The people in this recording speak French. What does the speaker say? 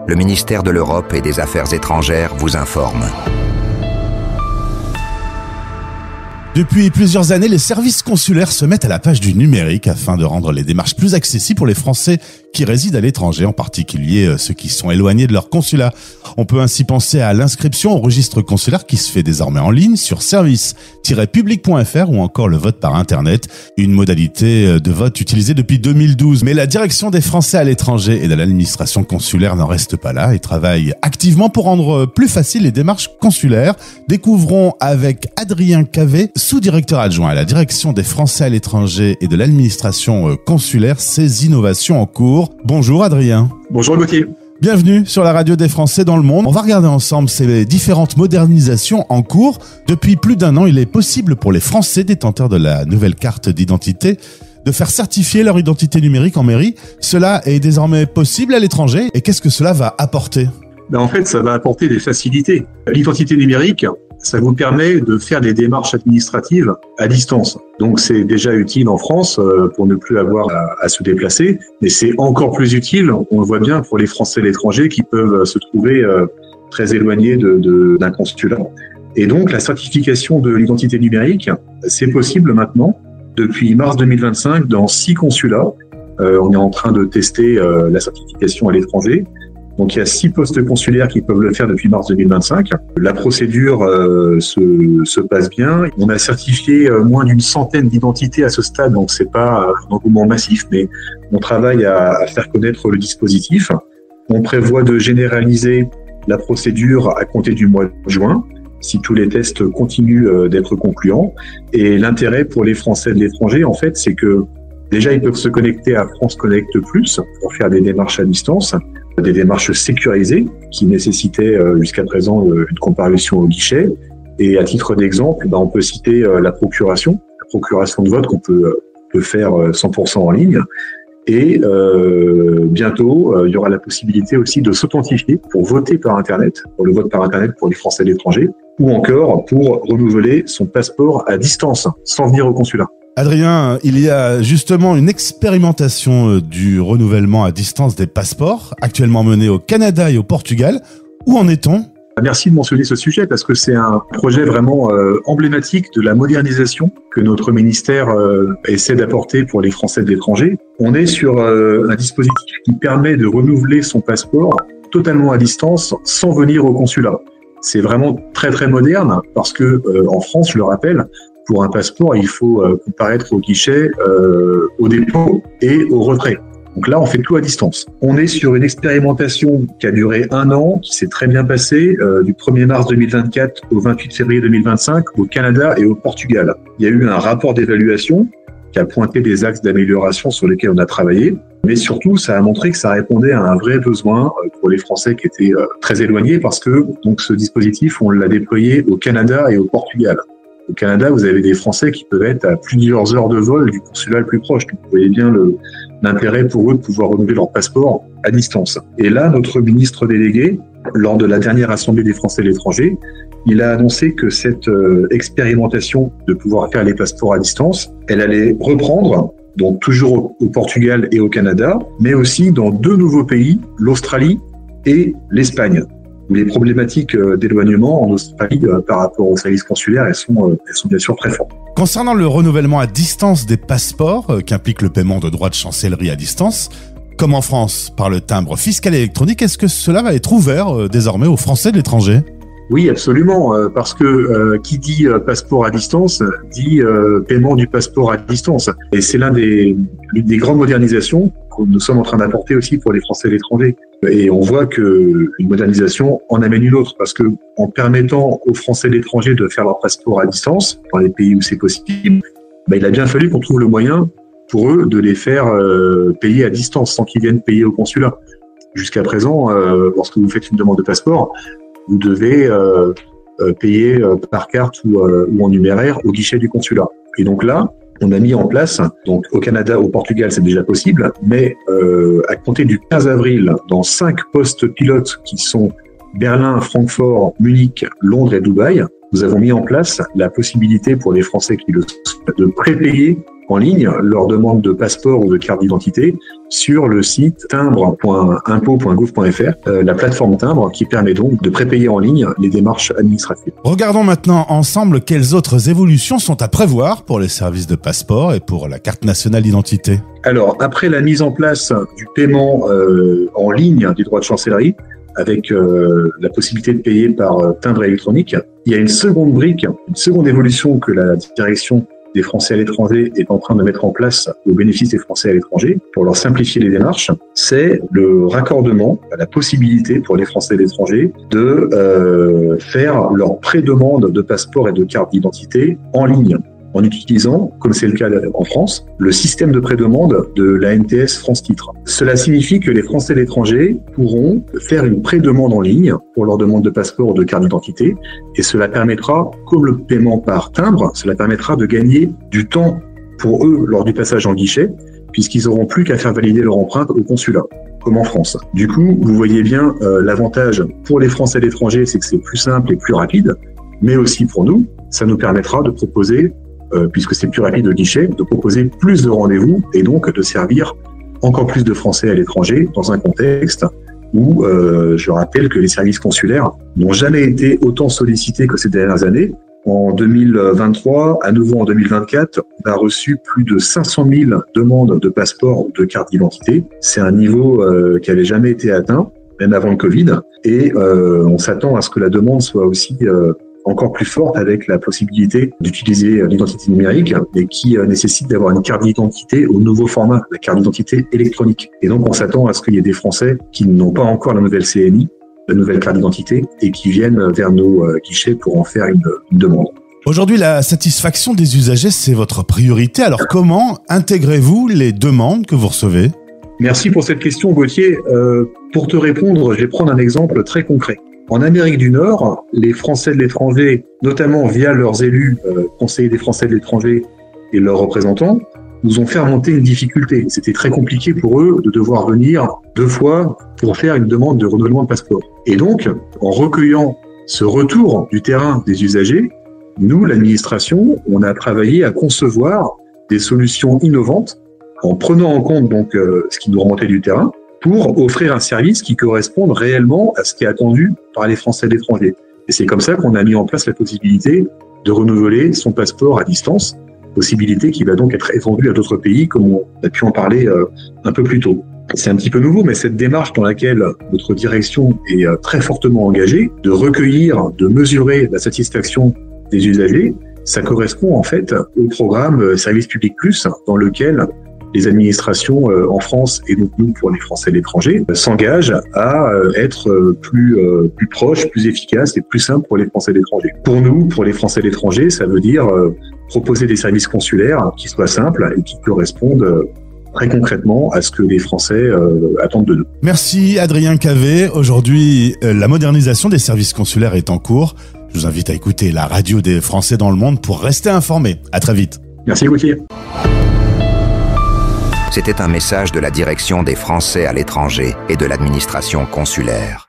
le ministère de l'Europe et des Affaires étrangères vous informe. Depuis plusieurs années, les services consulaires se mettent à la page du numérique afin de rendre les démarches plus accessibles pour les Français qui résident à l'étranger, en particulier ceux qui sont éloignés de leur consulat. On peut ainsi penser à l'inscription au registre consulaire qui se fait désormais en ligne sur service-public.fr ou encore le vote par Internet, une modalité de vote utilisée depuis 2012. Mais la direction des Français à l'étranger et de l'administration consulaire n'en reste pas là et travaille activement pour rendre plus facile les démarches consulaires. Découvrons avec Adrien Cavé, sous-directeur adjoint à la direction des Français à l'étranger et de l'administration consulaire, ces innovations en cours. Bonjour Adrien. Bonjour Gauthier. Bienvenue sur la radio des Français dans le monde. On va regarder ensemble ces différentes modernisations en cours. Depuis plus d'un an, il est possible pour les Français détenteurs de la nouvelle carte d'identité de faire certifier leur identité numérique en mairie. Cela est désormais possible à l'étranger. Et qu'est-ce que cela va apporter ? En fait, ça va apporter des facilités. L'identité numérique, ça vous permet de faire des démarches administratives à distance. Donc c'est déjà utile en France pour ne plus avoir à se déplacer, mais c'est encore plus utile, on le voit bien, pour les Français à l'étranger qui peuvent se trouver très éloignés d'un consulat. Et donc la certification de l'identité numérique, c'est possible maintenant, depuis mars 2025, dans 6 consulats. On est en train de tester la certification à l'étranger. Donc il y a 6 postes consulaires qui peuvent le faire depuis mars 2025. La procédure se passe bien. On a certifié moins d'une centaine d'identités à ce stade, donc c'est pas un engouement massif, mais on travaille à faire connaître le dispositif. On prévoit de généraliser la procédure à compter du mois de juin, si tous les tests continuent d'être concluants. Et l'intérêt pour les Français de l'étranger, en fait, c'est que déjà ils peuvent se connecter à France Connect Plus pour faire des démarches à distance, des démarches sécurisées qui nécessitaient jusqu'à présent une comparution au guichet. Et à titre d'exemple, on peut citer la procuration de vote qu'on peut faire 100% en ligne. Et bientôt, il y aura la possibilité aussi de s'authentifier pour voter par Internet, pour le vote par Internet pour les Français de l'étranger, ou encore pour renouveler son passeport à distance, sans venir au consulat. Adrien, il y a justement une expérimentation du renouvellement à distance des passeports, actuellement menée au Canada et au Portugal. Où en est-on ? Merci de mentionner ce sujet parce que c'est un projet vraiment emblématique de la modernisation que notre ministère essaie d'apporter pour les Français de l'étranger. On est sur un dispositif qui permet de renouveler son passeport totalement à distance sans venir au consulat. C'est vraiment très très moderne parce que en France, je le rappelle, pour un passeport, il faut comparaître au guichet, au dépôt et au retrait. Donc là, on fait tout à distance. On est sur une expérimentation qui a duré 1 an, qui s'est très bien passée, du 1er mars 2024 au 28 février 2025 au Canada et au Portugal. Il y a eu un rapport d'évaluation qui a pointé des axes d'amélioration sur lesquels on a travaillé. Mais surtout, ça a montré que ça répondait à un vrai besoin pour les Français qui étaient très éloignés parce que donc ce dispositif, on l'a déployé au Canada et au Portugal. Au Canada, vous avez des Français qui peuvent être à plusieurs heures de vol du consulat le plus proche. Donc, vous voyez bien l'intérêt pour eux de pouvoir renouveler leur passeport à distance. Et là, notre ministre délégué, lors de la dernière Assemblée des Français de l'étranger, il a annoncé que cette expérimentation de pouvoir faire les passeports à distance, elle allait reprendre, donc toujours au Portugal et au Canada, mais aussi dans 2 nouveaux pays, l'Australie et l'Espagne, où les problématiques d'éloignement en Australie par rapport aux services consulaires, elles sont bien sûr très fortes. Concernant le renouvellement à distance des passeports, qui implique le paiement de droits de chancellerie à distance, comme en France par le timbre fiscal électronique, est-ce que cela va être ouvert désormais aux Français de l'étranger ? Oui, absolument, parce que qui dit passeport à distance dit paiement du passeport à distance. Et c'est l'une des grandes modernisations que nous sommes en train d'apporter aussi pour les Français de l'étranger. Et on voit que une modernisation en amène une autre, parce que en permettant aux Français de l'étranger de faire leur passeport à distance, dans les pays où c'est possible, il a bien fallu qu'on trouve le moyen pour eux de les faire payer à distance sans qu'ils viennent payer au consulat. Jusqu'à présent, lorsque vous faites une demande de passeport, vous devez payer par carte ou en numéraire au guichet du consulat. Et donc là, on a mis en place, donc au Canada, au Portugal, c'est déjà possible, mais à compter du 15 avril, dans 5 postes pilotes qui sont Berlin, Francfort, Munich, Londres et Dubaï, nous avons mis en place la possibilité pour les Français qui le souhaitent de prépayer en ligne leur demande de passeport ou de carte d'identité sur le site timbre.impots.gouv.fr, la plateforme Timbre qui permet donc de prépayer en ligne les démarches administratives. Regardons maintenant ensemble quelles autres évolutions sont à prévoir pour les services de passeport et pour la carte nationale d'identité. Alors, après la mise en place du paiement en ligne des droits de chancellerie, avec la possibilité de payer par timbre électronique, il y a une seconde brique, une seconde évolution que la direction des Français à l'étranger est en train de mettre en place au bénéfice des Français à l'étranger pour leur simplifier les démarches, c'est le raccordement, la possibilité pour les Français à l'étranger de faire leur pré-demande de passeport et de carte d'identité en ligne, en utilisant, comme c'est le cas en France, le système de pré-demande de la NTS France Titres. Cela signifie que les Français à l'étranger pourront faire une pré-demande en ligne pour leur demande de passeport ou de carte d'identité, et cela permettra, comme le paiement par timbre, cela permettra de gagner du temps pour eux lors du passage en guichet, puisqu'ils n'auront plus qu'à faire valider leur empreinte au consulat, comme en France. Du coup, vous voyez bien l'avantage pour les Français à l'étranger, c'est que c'est plus simple et plus rapide, mais aussi pour nous, ça nous permettra de proposer puisque c'est plus rapide au guichet, de proposer plus de rendez-vous et donc de servir encore plus de Français à l'étranger dans un contexte où je rappelle que les services consulaires n'ont jamais été autant sollicités que ces dernières années. En 2023, à nouveau en 2024, on a reçu plus de 500 000 demandes de passeport ou de carte d'identité. C'est un niveau qui n'avait jamais été atteint, même avant le Covid, et on s'attend à ce que la demande soit aussi encore plus forte avec la possibilité d'utiliser l'identité numérique et qui nécessite d'avoir une carte d'identité au nouveau format, la carte d'identité électronique. Et donc, on s'attend à ce qu'il y ait des Français qui n'ont pas encore la nouvelle CNI, la nouvelle carte d'identité, et qui viennent vers nos guichets pour en faire une demande. Aujourd'hui, la satisfaction des usagers, c'est votre priorité. Alors, comment intégrez-vous les demandes que vous recevez ? Merci pour cette question, Gauthier. Pour te répondre, je vais prendre un exemple très concret. En Amérique du Nord, les Français de l'étranger, notamment via leurs élus, conseillers des Français de l'étranger et leurs représentants, nous ont fait remonter une difficulté. C'était très compliqué pour eux de devoir venir 2 fois pour faire une demande de renouvellement de passeport. Et donc, en recueillant ce retour du terrain des usagers, nous, l'administration, on a travaillé à concevoir des solutions innovantes en prenant en compte donc ce qui nous remontait du terrain, pour offrir un service qui corresponde réellement à ce qui est attendu par les Français de l'étranger. Et c'est comme ça qu'on a mis en place la possibilité de renouveler son passeport à distance, possibilité qui va donc être étendue à d'autres pays, comme on a pu en parler un peu plus tôt. C'est un petit peu nouveau, mais cette démarche dans laquelle notre direction est très fortement engagée, de recueillir, de mesurer la satisfaction des usagers, ça correspond en fait au programme Service Public Plus, dans lequel les administrations en France et donc nous pour les Français de l'étranger s'engagent à être plus proches, plus efficaces et plus simples pour les Français de l'étranger. Pour nous, pour les Français de l'étranger, ça veut dire proposer des services consulaires qui soient simples et qui correspondent très concrètement à ce que les Français attendent de nous. Merci Adrien Cavé. Aujourd'hui, la modernisation des services consulaires est en cours. Je vous invite à écouter la radio des Français dans le monde pour rester informé. À très vite. Merci Gauthier. C'était un message de la direction des Français à l'étranger et de l'administration consulaire.